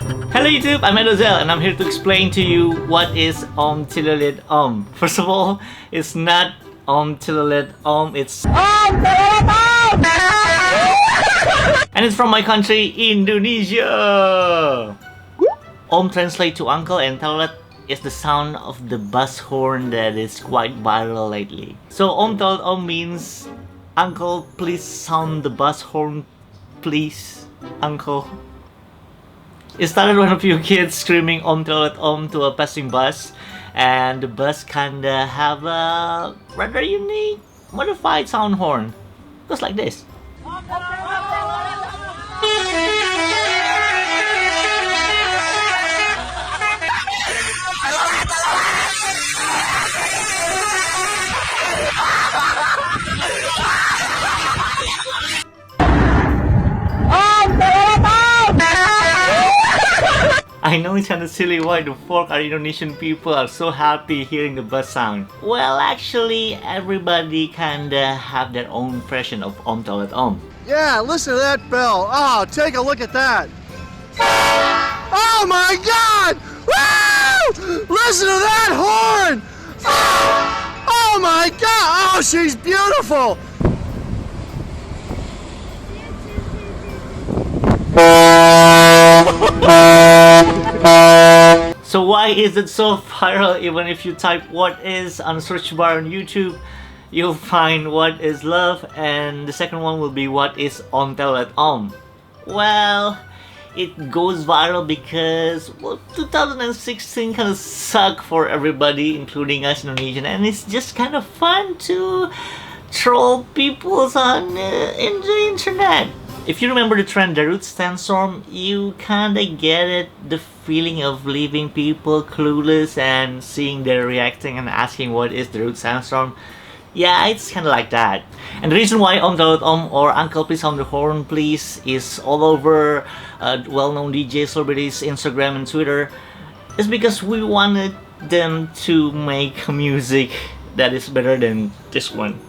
Hello YouTube, I'm Edozel and I'm here to explain to you what is OM TELOLET OM. First of all, it's not OM TELOLET OM, it's OM TELOLET OM! And it's from my country, Indonesia! OM translate to uncle and telolet is the sound of the bus horn that is quite viral lately. So OM TELOLET OM means uncle, please sound the bus horn, please, uncle. It started when a few kids screaming OM TELOLET OM to a passing bus, and the bus kinda have a rather unique, modified sound horn. Goes like this. I know it's kinda silly why the folk our Indonesian people are so happy hearing the bus sound. Well, actually, everybody kinda have their own impression of OM TELOLET OM. Yeah, listen to that bell. Oh, take a look at that. Oh my God! Woo! Listen to that horn! Oh my God! Oh, she's beautiful! So why is it so viral? Even if you type what is on the search bar on YouTube, you'll find what is love, and the second one will be what is OM TELOLET OM. Well, it goes viral because 2016 kind of sucked for everybody, including us Indonesian, and it's just kind of fun to troll people on in the internet. If you remember the trend the root sandstorm, you kinda get it, the feeling of leaving people clueless and seeing their reacting and asking what is the root sandstorm. Yeah, it's kinda like that. And the reason why OM TELOLET OM or Uncle Please Sound the Horn Please is all over well-known DJ celebrities, Instagram and Twitter is because we wanted them to make music that is better than this one.